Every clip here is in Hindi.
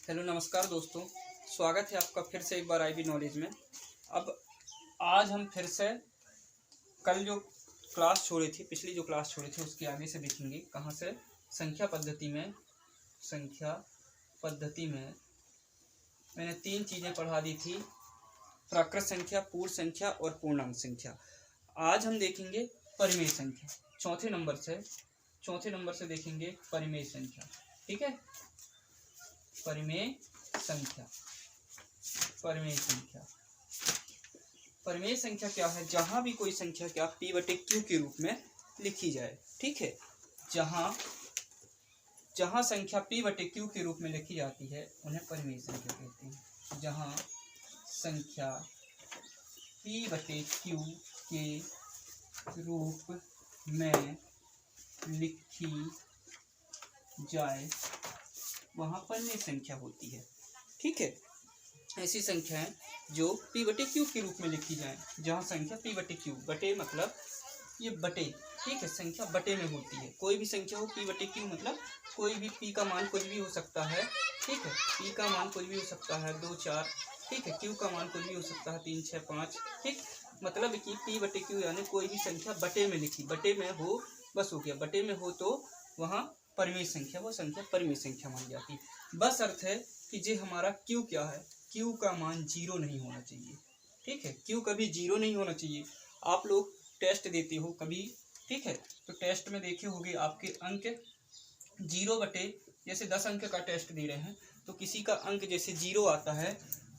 हेलो नमस्कार दोस्तों, स्वागत है आपका फिर से एक बार आईबी नॉलेज में। अब आज हम फिर से कल जो क्लास छोड़ी थी, पिछली जो क्लास छोड़ी थी उसके आगे से देखेंगे कहाँ से। संख्या पद्धति में मैंने 3 चीज़ें पढ़ा दी थी, प्राकृत संख्या, पूर्ण संख्या और पूर्णांक संख्या। आज हम देखेंगे परिमेय संख्या। चौथे नंबर से देखेंगे परिमेय संख्या। ठीक है, परिमेय संख्या क्या है? जहां भी कोई संख्या क्या p/q के रूप में लिखी जाए। ठीक है, जहां संख्या p/q के रूप में लिखी जाती है उन्हें परिमेय संख्या कहते हैं। जहां संख्या p/q के रूप में लिखी जाए वहाँ परिमेय संख्या होती है। ठीक है, ऐसी संख्या है जो p/q के रूप में लिखी जाए। जहाँ संख्या p/q, बटे मतलब ये बटे, ठीक है, संख्या बटे में होती है। कोई भी संख्या हो p/q मतलब कोई भी p का मान कुछ भी हो सकता है। ठीक है, p का मान कुछ भी हो सकता है 2, 4। ठीक है, q का मान कुछ भी हो सकता है 3, 6, 5। ठीक, मतलब कि p/q यानी कोई भी संख्या बटे में लिखी, बटे में हो बस हो गया। बटे में हो तो वहाँ परिमेय संख्या, वो संख्या परिमेय संख्या मानी जाती है। बस अर्थ है कि जे हमारा q क्या है, q का मान 0 नहीं होना चाहिए। ठीक है, q कभी 0 नहीं होना चाहिए। आप लोग टेस्ट देते हो कभी, ठीक है, तो टेस्ट में देखे होंगे आपके अंक 0 बटे, जैसे 10 अंक का टेस्ट दे रहे हैं तो किसी का अंक जैसे 0 आता है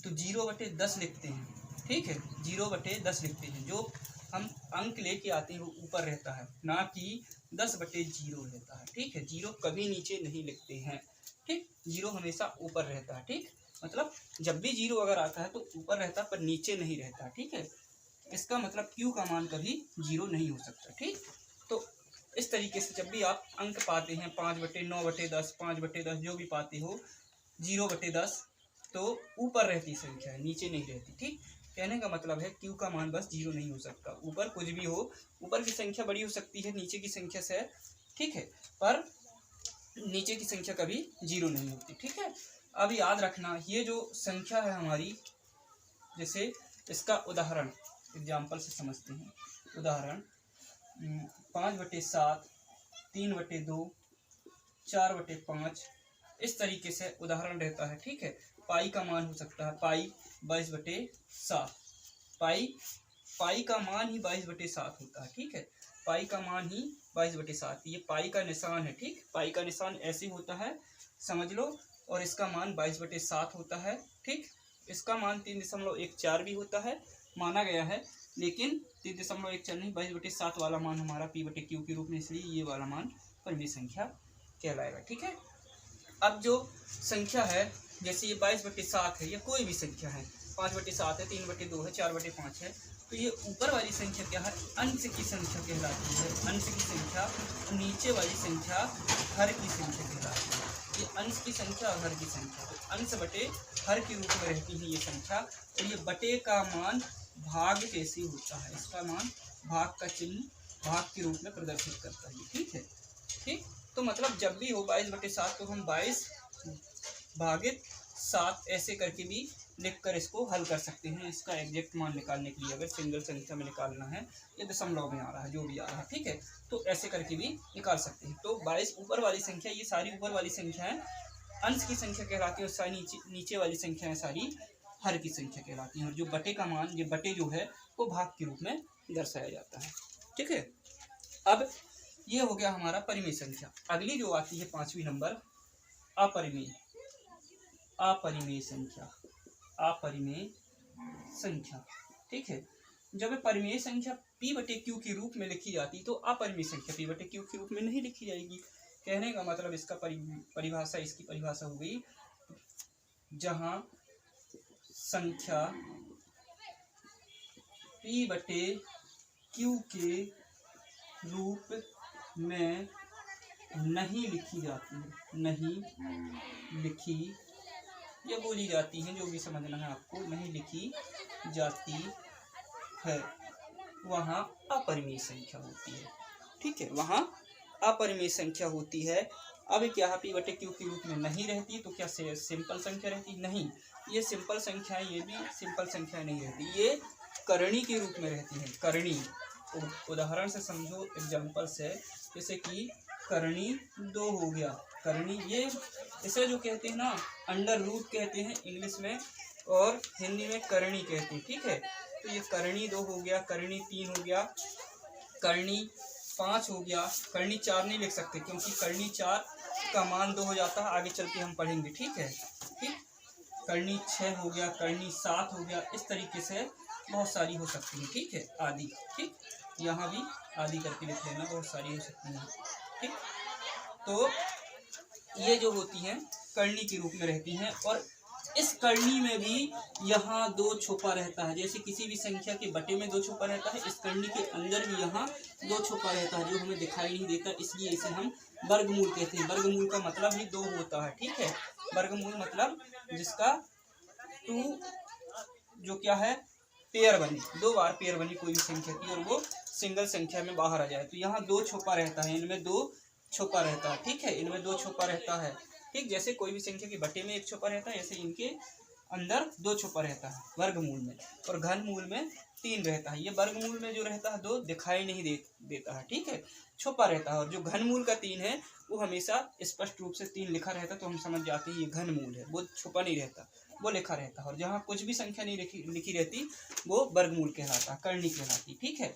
तो 0/10 लिखते हैं। ठीक है, 0/10 लिखते हैं। जो हम अंक लेके आते हैं वो ऊपर रहता है, ना कि 10/0 रहता है। ठीक है, 0 कभी नीचे नहीं लिखते हैं। ठीक, 0 हमेशा ऊपर रहता है। ठीक, मतलब जब भी 0 अगर आता है तो ऊपर रहता है पर नीचे नहीं रहता। ठीक है, इसका मतलब q का मान कभी 0 नहीं हो सकता। ठीक, तो इस तरीके से जब भी आप अंक पाते हैं 5/9/10, 5/10 जो भी पाते हो 0/10 तो ऊपर रहती संख्या है, नीचे नहीं रहती। ठीक, कहने का मतलब है q का मान बस 0 नहीं हो सकता। ऊपर कुछ भी हो, ऊपर की संख्या बड़ी हो सकती है नीचे की संख्या से। ठीक है, पर नीचे की संख्या कभी 0 नहीं होती। ठीक है, अब याद रखना ये जो संख्या है हमारी, जैसे इसका उदाहरण एग्जाम्पल से समझते हैं। उदाहरण 5/7, 3/2, 4/5, इस तरीके से उदाहरण रहता है। ठीक है, पाई का मान हो सकता है पाई 22/7। पाई का मान ही 22/7 होता है। ठीक है, पाई का मान ही 22/7, ये पाई का निशान है। ठीक, पाई का निशान ऐसे होता है समझ लो, और इसका मान 22/7 होता है। ठीक, इसका मान 3.14 भी होता है, माना गया है, लेकिन 3.14 नहीं, 22/7 वाला मान हमारा p/q के रूप में, इसलिए ये वाला मान परिमेय संख्या कहलाएगा। ठीक है, अब जो संख्या है जैसे ये 22/7 है, ये कोई भी संख्या है, 5/7 है, 3/2 है, 4/5 है, तो ये ऊपर वाली संख्या क्या है? अंश की संख्या कहलाती है। अंश की संख्या, नीचे वाली संख्या हर की संख्या कहलाती है। ये अंश की संख्या और हर की संख्या, तो अंश बटे हर के रूप में रहती है ये संख्या। और ये बटे का मान भाग कैसे होता है, इसका मान भाग का चिन्ह भाग के रूप में प्रदर्शित करता है। ठीक है, ठीक, तो मतलब जब भी हो 22/7 तो हम 22/7 ऐसे करके भी लिखकर इसको हल कर सकते हैं। इसका एग्जैक्ट मान निकालने के लिए अगर सिंगल संख्या में निकालना है, ये दशमलव में आ रहा है, जो भी आ रहा है, ठीक है, तो ऐसे करके भी निकाल सकते हैं। तो 22 ऊपर वाली संख्या, ये सारी ऊपर वाली संख्या है अंश की संख्या कहलाती है, और सारी नीचे वाली संख्या है सारी हर की संख्या कहलाती है। और जो बटे का मान, ये बटे जो है वो भाग के रूप में दर्शाया जाता है। ठीक है, अब ये हो गया हमारा परिमेय संख्या। अगली जो आती है 5वीं नंबर, अपरिमेय संख्या। ठीक है, जब परिमेय संख्या p/q के रूप में लिखी जाती तो अपरिमेय संख्या p/q के रूप में नहीं लिखी जाएगी। कहने का मतलब इसका परिभाषा, इसकी परिभाषा हो गई, जहां संख्या p/q के रूप में नहीं लिखी जाती है, नहीं लिखी या बोली जाती है, जो भी समझना है आपको, नहीं लिखी जाती है, वहाँ अपरिमेय संख्या होती है। ठीक है, वहाँ अपरिमेय संख्या होती है। अब क्या है, p/q के रूप में नहीं रहती तो क्या सिंपल संख्या रहती? नहीं, ये सिंपल संख्या, ये भी सिंपल संख्या नहीं रहती, ये करणी के रूप में रहती है। करणी, उदाहरण से समझो, एग्जाम्पल से, जैसे कि करणी 2 हो गया। करणी, ये इसे जो कहते हैं ना, अंडर रूट कहते हैं इंग्लिश में, और हिंदी में करणी कहते हैं, ठीक है। तो ये करणी 2 हो गया, करणी 3 हो गया, करणी 5 हो गया, करणी 4 नहीं लिख सकते क्योंकि करणी 4 का मान 2 हो जाता है, आगे चल के हम पढ़ेंगे, ठीक है। ठीक, करणी 6 हो गया, करणी 7 हो गया, इस तरीके से बहुत सारी हो सकती है, ठीक है, आदि। ठीक, यहाँ भी आदि करके लिख लेना, बहुत सारी हो सकती है। ठीक, तो ये जो होती हैं करणी के रूप में रहती हैं, और इस करणी में भी यहाँ 2 छुपा रहता है। जैसे किसी भी संख्या के बटे में 2 छुपा रहता है, इस करणी के अंदर भी यहाँ 2 छुपा रहता है, जो हमें दिखाई नहीं देता, इसलिए इसे हम वर्गमूल कहते हैं। वर्गमूल का मतलब भी 2 होता है, ठीक है। वर्गमूल मतलब जिसका 2 जो क्या है, पेयर बनी, 2 बार पेयर बनी कोई भी संख्या की, और वो सिंगल संख्या में बाहर आ जाए, तो यहाँ 2 छुपा रहता है, इनमें 2 छुपा रहता है, ठीक है, इनमें 2 छुपा रहता है। ठीक, जैसे कोई भी संख्या के बटे में 1 छुपा रहता है, ऐसे इनके अंदर 2 छुपा रहता है वर्गमूल में, और घनमूल में 3 रहता है। ये वर्गमूल में जो रहता है 2 दिखाई नहीं देता है, ठीक है, छुपा रहता है, और जो घनमूल का 3 है वो हमेशा स्पष्ट रूप से 3 लिखा रहता है, तो हम समझ जाते हैं ये घनमूल है, वो छुपा नहीं रहता, वो लिखा रहता है। और जहाँ कुछ भी संख्या नहीं लिखी रहती वो वर्गमूल कहलाता, करणी कहलाती, ठीक है।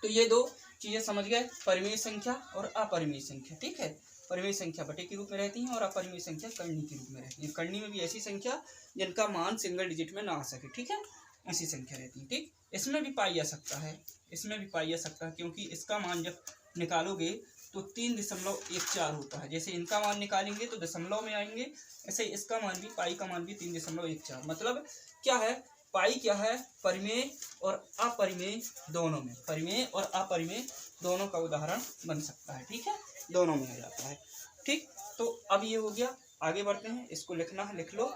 तो ये 2 चीजें समझ गए, परिमेय संख्या और अपरिमेय संख्या, ठीक है। परिमेय संख्या बटे के रूप में रहती है और अपरिमेय संख्या करणी के रूप में रहती है। करणी में भी ऐसी संख्या जिनका मान सिंगल डिजिट में ना आ सके, ठीक है, ऐसी संख्या रहती है। ठीक, इसमें भी पाई जा सकता है, इसमें भी पाई जा सकता है, क्योंकि इसका मान जब निकालोगे तो 3.14 होता है। जैसे इनका मान निकालेंगे तो दशमलव में आएंगे, ऐसे इसका मान भी, पाई का मान भी 3.14। मतलब क्या है, पाई क्या है, परिमेय और अपरिमेय दोनों में, परिमेय और अपरिमेय दोनों का उदाहरण बन सकता है, ठीक है, दोनों में आ जाता है। ठीक, तो अब ये हो गया, आगे बढ़ते हैं। इसको लिखना है लिख लो,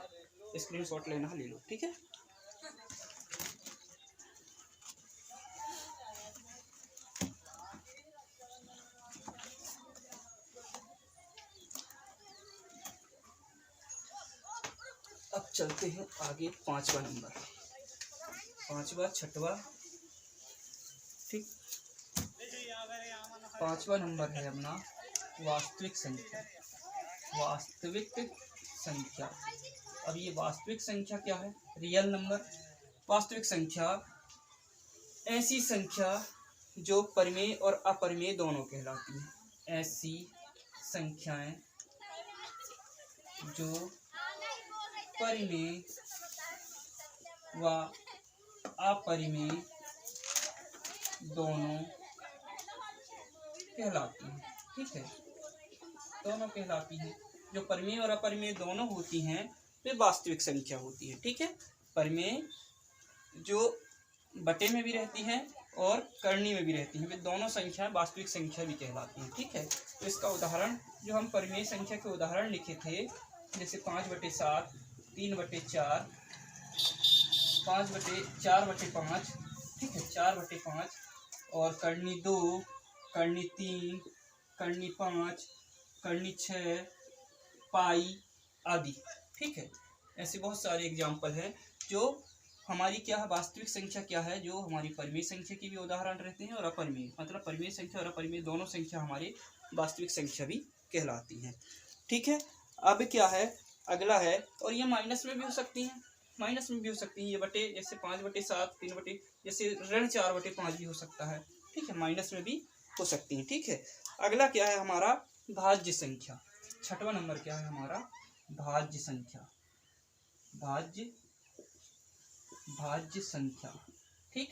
स्क्रीनशॉट लेना है ले लो, ठीक है। अब चलते हैं आगे, 5वां नंबर, 5वां 6वां, ठीक, 5वां नंबर है अपना वास्तविक संख्या। वास्तविक संख्या, अब ये वास्तविक संख्या क्या है, रियल नंबर। वास्तविक संख्या ऐसी संख्या जो परिमेय और अपरिमेय दोनों कहलाती है। ऐसी संख्याएं जो परिमेय व अपरिमेय दोनों कहलाती हैं, ठीक है, दोनों कहलाती हैं। जो परिमेय और अपरिमेय दोनों होती हैं वे वास्तविक संख्या होती है, ठीक है। परिमेय जो बटे में भी रहती हैं और करनी में भी रहती हैं, वे दोनों संख्या वास्तविक संख्या भी कहलाती हैं, ठीक है। तो इसका उदाहरण, जो हम परिमेय संख्या के उदाहरण लिखे थे, जैसे 5/7, 3/4, 4/5, ठीक है, 4/5, और करनी 2, करनी 3, करनी 5, करनी 6, पाई आदि, ठीक है। ऐसे बहुत सारे एग्जाम्पल हैं जो हमारी क्या है, वास्तविक संख्या क्या है, जो हमारी परिमेय संख्या की भी उदाहरण रहते हैं, और अपरिमेय, मतलब परिमेय संख्या और अपरिमेय दोनों संख्या हमारी वास्तविक संख्या भी कहलाती हैं, ठीक है। अब क्या है, अगला है, और ये माइनस में भी हो सकती हैं, माइनस में भी हो सकती हैं, ये बटे, जैसे 5/7, 3 जैसे ऋण 4/5 भी हो सकता है, ठीक है, माइनस में भी हो सकती हैं, ठीक है। अगला क्या है हमारा, भाज्य संख्या। 6वां नंबर क्या है हमारा, भाज्य संख्या। भाज्य संख्या, ठीक।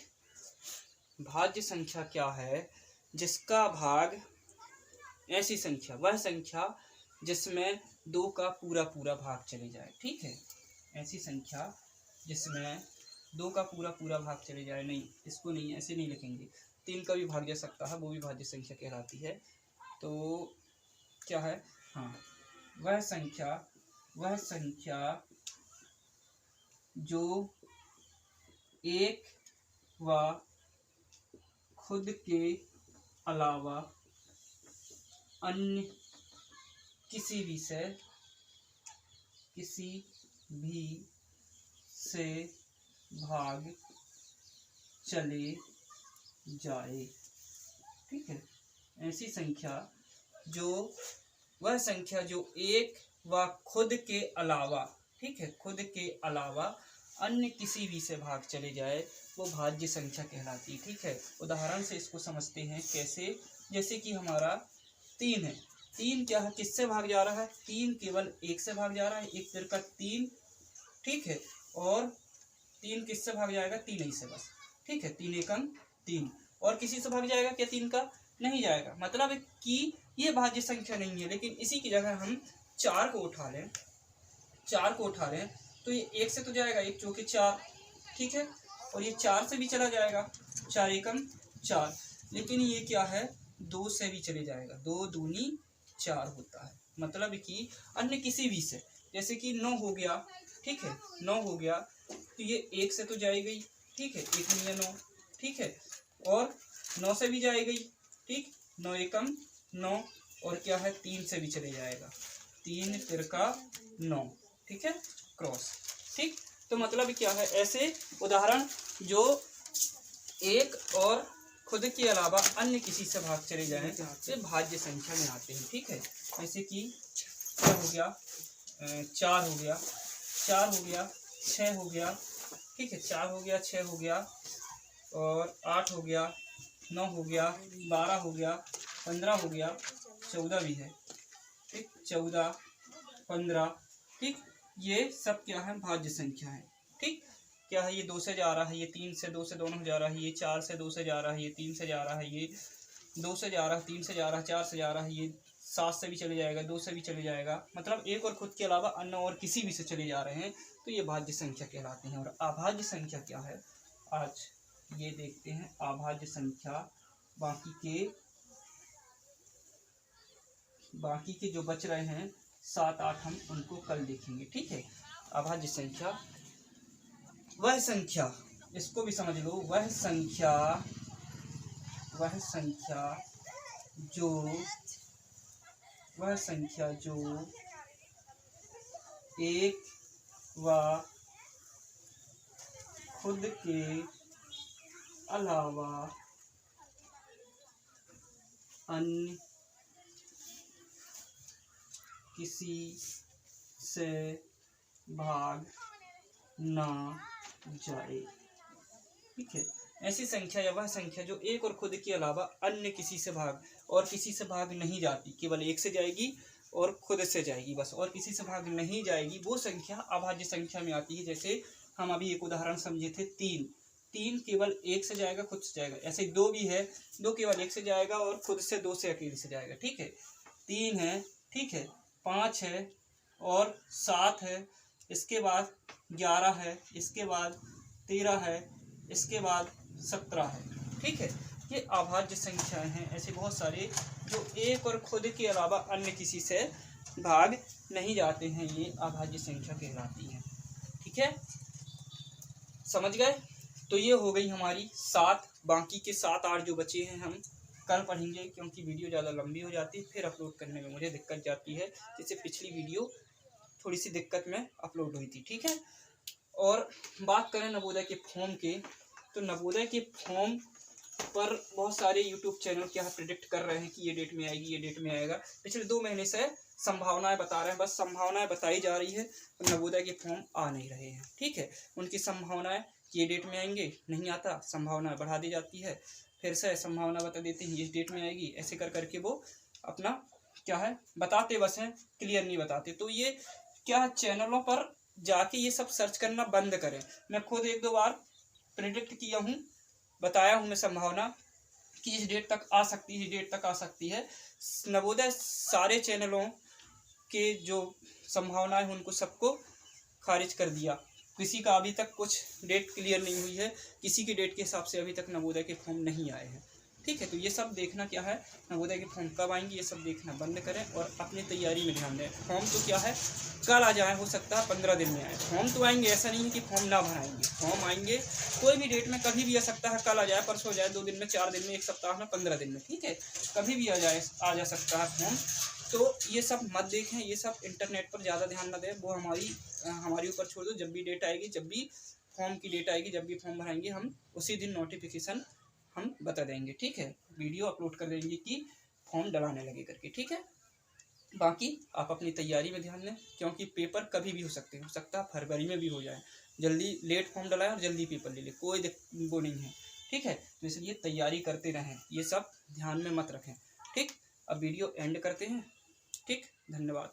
भाज्य संख्या क्या है, जिसका भाग, ऐसी संख्या, वह संख्या जिसमें 2 का पूरा पूरा भाग चले जाए, ठीक है। ऐसी संख्या जिसमें 2 का पूरा पूरा भाग चले जाए, नहीं, इसको नहीं, ऐसे नहीं लिखेंगे, 3 का भी भाग जा सकता है, वो भी भाज्य संख्या कहलाती है। तो क्या है, हाँ, वह संख्या जो एक व खुद के अलावा अन्य किसी भी से भाग चले जाए। ठीक है, ऐसी संख्या वह संख्या जो एक व खुद के अलावा, ठीक है, खुद के अलावा अन्य किसी भी से भाग चले जाए वो भाज्य संख्या कहलाती है। ठीक है, उदाहरण से इसको समझते हैं कैसे। जैसे कि हमारा 3 है, 3 क्या है, किससे भाग जा रहा है, 3 केवल 1 से भाग जा रहा है, 1 तिरका 3। ठीक है, और 3 किससे भाग जाएगा, 3 ही से बस। ठीक है, 3 एकम 3, और किसी से भाग जाएगा क्या, 3 का नहीं जाएगा। मतलब है कि ये भाज्य संख्या नहीं है। लेकिन इसी की जगह हम 4 को उठा लें, 4 को उठा लें तो ये 1 से तो जाएगा, 1 चौके 4। ठीक है, और ये 4 से भी चला जाएगा, 4 एकम 4। लेकिन ये क्या है, 2 से भी चले जाएगा, 2 दूनी 4 होता है। मतलब कि अन्य किसी भी से, जैसे कि 9 हो गया। ठीक है, 9 हो गया तो ये 1 से तो जाएगी। ठीक है, 1 में 9। ठीक है, और 9 से भी जाएगी। ठीक, 9 एकम 9, और क्या है, 3 से भी चले जाएगा, 3 तिरका 9। ठीक है, क्रॉस। ठीक, तो मतलब क्या है, ऐसे उदाहरण जो एक और खुद के अलावा अन्य किसी से भाग चले जाएं ये भाज्य संख्या में आते हैं। ठीक है, जैसे कि क्या हो गया, 4 हो गया, 4 हो गया, 6 हो गया। ठीक है, 4 हो गया, 6 हो गया, और 8 हो गया, 9 हो गया, 12 हो गया, 15 हो गया, 14 भी है। ठीक, 14, 15। ठीक, ये सब क्या है, भाज्य संख्या है। ठीक, क्या है, ये 2 से जा रहा है, ये 3 से, 2 से दोनों जा रहा है, ये 4 से 2 से जा रहा है, ये 3 से जा रहा है, ये 2 से जा रहा है, 3 से जा रहा है, 4 से जा रहा है, ये 7 से भी चले जाएगा, 2 से भी चले जाएगा। मतलब एक और खुद के अलावा अन्य और किसी भी से चले जा रहे हैं तो ये भाज्य संख्या कहलाते हैं। और अभाज्य संख्या क्या है, आज ये देखते हैं। अभाज्य संख्या बाकी के जो बच रहे हैं 7, 8 हम उनको कल देखेंगे। ठीक है, अभाज्य संख्या वह संख्या, इसको भी समझ लो, वह संख्या जो एक व खुद के अलावा अन्य किसी से भाग ना जाए। ठीक है, ऐसी संख्या या वह संख्या जो एक और खुद के अलावा अन्य किसी से भाग और किसी से भाग नहीं जाती, केवल एक से जाएगी और खुद से जाएगी बस, और किसी से भाग नहीं जाएगी, वो संख्या अभाज्य संख्या में आती है। जैसे हम अभी एक उदाहरण समझे थे, 3 केवल 1 से जाएगा, खुद से जाएगा। ऐसे 2 भी है, 2 केवल 1 से जाएगा और खुद से 2 से अकेले से जाएगा। ठीक है, 3 है, ठीक है, 5 है, और 7 है, इसके बाद 11 है, इसके बाद 13 है, इसके बाद 17 है। ठीक है, ये अभाज्य संख्याएं हैं। ऐसे बहुत सारे जो एक और खुद के अलावा अन्य किसी से भाग नहीं जाते हैं, ये अभाज्य संख्या कहलाती हैं। ठीक है, समझ गए। तो ये हो गई हमारी 7, बाकी के 7, 8 जो बचे हैं हम कल पढ़ेंगे, क्योंकि वीडियो ज़्यादा लंबी हो जाती है, फिर अपलोड करने में मुझे दिक्कत जाती है। जैसे पिछली वीडियो थोड़ी सी दिक्कत में अपलोड हुई थी। ठीक है, और बात करें नवोदय के फॉर्म के, तो नवोदय के फॉर्म पर बहुत सारे यूट्यूब चैनल क्या प्रेडिक्ट कर रहे हैं कि ये डेट में आएगी, ये डेट में आएगा। पिछले 2 महीने से संभावनाएं बता रहे हैं, बस संभावनाएं बताई जा रही है, नवोदय के फॉर्म आ नहीं रहे हैं। ठीक है, उनकी संभावनाएं ये डेट में आएंगे, नहीं आता, संभावना बढ़ा दी जाती है, फिर से संभावना बता देते हैं इस डेट में आएगी। ऐसे कर करके वो अपना क्या है बताते बस हैं, क्लियर नहीं बताते। तो ये क्या चैनलों पर जाके ये सब सर्च करना बंद करें। मैं खुद 1-2 बार प्रेडिक्ट किया हूँ, बताया हूँ मैं संभावना कि इस डेट तक आ सकती है, इस डेट तक आ सकती है। नवोदय सारे चैनलों के जो संभावनाएं हैं उनको सबको खारिज कर दिया। किसी का अभी तक कुछ डेट क्लियर नहीं हुई है, किसी की डेट के हिसाब से अभी तक नवोदय के फॉर्म नहीं आए हैं। ठीक है, तो ये सब देखना क्या है, नवोदय के फॉर्म कब आएंगे ये सब देखना बंद करें और अपनी तैयारी में ध्यान दें। फॉर्म तो क्या है कल आ जाए, हो सकता है 15 दिन में आए। फॉर्म तो आएंगे, ऐसा नहीं है कि फॉर्म ना भराएंगे, फॉर्म आएंगे कोई भी डेट में, कभी भी आ सकता है। कल आ जाए, परसों आ जाए, 2 दिन में, 4 दिन में, 1 सप्ताह में, 15 दिन में। ठीक है, कभी भी आ जा सकता है फॉर्म। तो ये सब मत देखें, ये सब इंटरनेट पर ज़्यादा ध्यान न दें, वो हमारी ऊपर छोड़ दो। जब भी डेट आएगी, जब भी फॉर्म की डेट आएगी, जब भी फॉर्म भराएंगे, हम उसी दिन नोटिफिकेशन हम बता देंगे, ठीक है। वीडियो अपलोड कर देंगे कि फॉर्म डलाने लगे करके, ठीक है। बाकी आप अपनी तैयारी में ध्यान दें, क्योंकि पेपर कभी भी हो सकता है फरवरी में भी हो जाए। जल्दी लेट फॉर्म डलाए और जल्दी पेपर ले ले, कोई वो नहीं है, ठीक है। तो इसलिए तैयारी करते रहें, ये सब ध्यान में मत रखें, ठीक। अब वीडियो एंड करते हैं, ठीक। धन्यवाद।